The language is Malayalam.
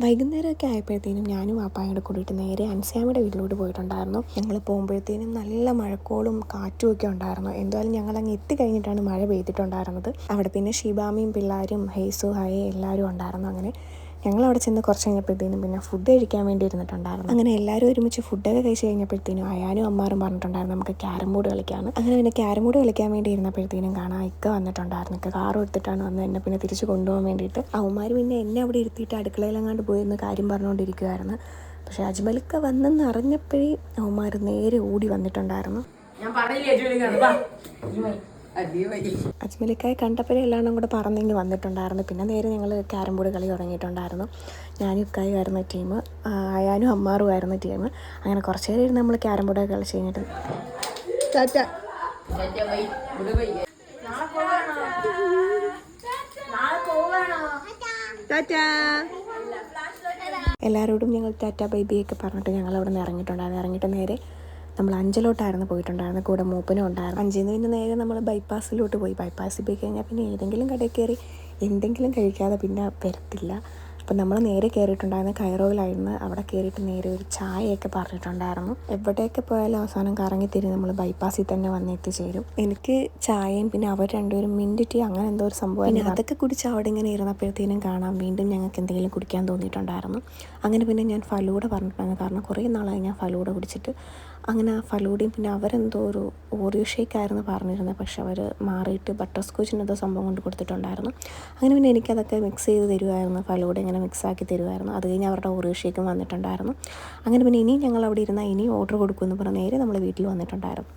വൈകുന്നേരമൊക്കെ ആയപ്പോഴത്തേനും ഞാനും വാപ്പായും കൂടെ കൂടിയിട്ട് നേരെ അൻസിയാമ്മയുടെ വീട്ടിലോട്ട് പോയിട്ടുണ്ടായിരുന്നു. ഞങ്ങൾ പോകുമ്പോഴത്തേനും നല്ല മഴക്കോളും കാറ്റും ഒക്കെ ഉണ്ടായിരുന്നു. എന്തായാലും ഞങ്ങൾ അങ്ങ് എത്തിക്കഴിഞ്ഞിട്ടാണ് മഴ പെയ്തിട്ടുണ്ടായിരുന്നത്. അവിടെ പിന്നെ ഷിബാമയും പിള്ളേരും ഹെയ്സു ഹായ് എല്ലാവരും ഉണ്ടായിരുന്നു. അങ്ങനെ ഞങ്ങളവിടെ ചെന്ന് കുറച്ച് കഴിഞ്ഞപ്പോഴത്തേനും പിന്നെ ഫുഡ് കഴിക്കാൻ വേണ്ടി ഇരുന്നിട്ടുണ്ടായിരുന്നു. അങ്ങനെ എല്ലാവരും ഒരുമിച്ച് ഫുഡൊക്കെ കഴിച്ച് കഴിഞ്ഞപ്പോഴത്തേനും അയാനും അമ്മാറും പറഞ്ഞിട്ടുണ്ടായിരുന്നു നമുക്ക് ക്യാരം ബോർഡ് കളിക്കാമെന്ന്. അങ്ങനെ പിന്നെ ക്യാരം ബോർഡ് കളിക്കാൻ വേണ്ടി ഇരുന്നപ്പോഴത്തേനും കാണാം ഇക്ക വന്നിട്ടുണ്ടായിരുന്നു. ഇക്ക കാറും എടുത്തിട്ടാണ് വന്നത് എന്നെ പിന്നെ തിരിച്ച് കൊണ്ടുപോകാൻ വേണ്ടിയിട്ട്. അവന്മാർ പിന്നെ എന്നെ അവിടെ ഇരുത്തിയിട്ട് അടുക്കളയിലെങ്ങാണ്ട് പോയിരുന്ന് കാര്യം പറഞ്ഞുകൊണ്ടിരിക്കുമായിരുന്നു. പക്ഷേ അജ്മലിക്ക വന്നെന്ന് അറിഞ്ഞപ്പോഴേ അവന്മാർ നേരെ ഓടി വന്നിട്ടുണ്ടായിരുന്നു. അജ്മലിക്കായി കണ്ടപ്പോഴേ എല്ലാം കൂടെ പറഞ്ഞെങ്കിൽ വന്നിട്ടുണ്ടായിരുന്നു. പിന്നെ നേരെ ഞങ്ങൾ ക്യാരം ബോർഡ് കളി തുടങ്ങിയിട്ടുണ്ടായിരുന്നു. ഞാനും ഇക്കായുമായിരുന്ന ടീം, അയാനും അമ്മാറുമായിരുന്ന ടീം. അങ്ങനെ കുറച്ച് നേരം ഇരുന്ന് നമ്മൾ ക്യാരം ബോർഡൊക്കെ കളിച്ച് കഴിഞ്ഞിട്ട് എല്ലാവരോടും ഞങ്ങൾ ടാറ്റാ ബൈബിയൊക്കെ പറഞ്ഞിട്ട് ഞങ്ങൾ അവിടെ നിന്ന് ഇറങ്ങിയിട്ടുണ്ടായിരുന്നു. ഇറങ്ങിയിട്ട് നേരെ നമ്മൾ അഞ്ചലോട്ടായിരുന്നു പോയിട്ടുണ്ടായിരുന്നു. കൂടെ മൂപ്പനും ഉണ്ടായിരുന്നു. അഞ്ചിൽ നിന്ന് പിന്നെ നേരെ നമ്മൾ ബൈപ്പാസിലോട്ട് പോയി. ബൈപ്പാസിൽ പോയി കഴിഞ്ഞാൽ പിന്നെ ഏതെങ്കിലും കടയിൽ കയറി എന്തെങ്കിലും കഴിക്കാതെ പിന്നെ വരത്തില്ല. അപ്പം നമ്മൾ നേരെ കയറിയിട്ടുണ്ടായിരുന്ന കൈറോയിലായിരുന്നു. അവിടെ കയറിയിട്ട് നേരെ ഒരു ചായയൊക്കെ പറഞ്ഞിട്ടുണ്ടായിരുന്നു. എവിടെയൊക്കെ പോയാലും അവസാനം കറങ്ങി തിരിഞ്ഞ് നമ്മൾ ബൈപ്പാസിൽ തന്നെ വന്ന് എത്തിച്ചേരും. എനിക്ക് ചായയും പിന്നെ അവർ രണ്ടുപേരും മിൻറ്റ് ടീ അങ്ങനെ എന്തോ ഒരു സംഭവം. പിന്നെ അതൊക്കെ കുടിച്ച് അവിടെ ഇങ്ങനെ ഇരുന്നപ്പോഴത്തേനും കാണാം വീണ്ടും ഞങ്ങൾക്ക് എന്തെങ്കിലും കുടിക്കാൻ തോന്നിയിട്ടുണ്ടായിരുന്നു. അങ്ങനെ പിന്നെ ഞാൻ ഫലൂഡ പറഞ്ഞിട്ടുണ്ടായിരുന്നു. കാരണം കുറേ നാളായി ഞാൻ ഫലൂഡ കുടിച്ചിട്ട്. അങ്ങനെ ആ ഫലൂഡയും പിന്നെ അവരെന്തോ ഒരു ഓറിയോ ഷേക്കായിരുന്നു പറഞ്ഞിരുന്നത്. പക്ഷെ അവർ മാറിയിട്ട് ബട്ടർ സ്കോച്ചിന് എന്തോ സംഭവം കൊണ്ട് കൊടുത്തിട്ടുണ്ടായിരുന്നു. അങ്ങനെ പിന്നെ എനിക്കതൊക്കെ മിക്സ് ചെയ്ത് തരുമായിരുന്നു. ഫലൂഡ ഇങ്ങനെ മിക്സാക്കി തരുമായിരുന്നു. അത് കഴിഞ്ഞ് അവരുടെ ഓറിയോ ഷേക്കും വന്നിട്ടുണ്ടായിരുന്നു. അങ്ങനെ പിന്നെ ഇനിയും ഞങ്ങൾ അവിടെ ഇരുന്നാൽ ഇനിയും ഓർഡർ കൊടുക്കുമെന്ന് പറഞ്ഞ് നേരെ നമ്മൾ വീട്ടിൽ വന്നിട്ടുണ്ടായിരുന്നു.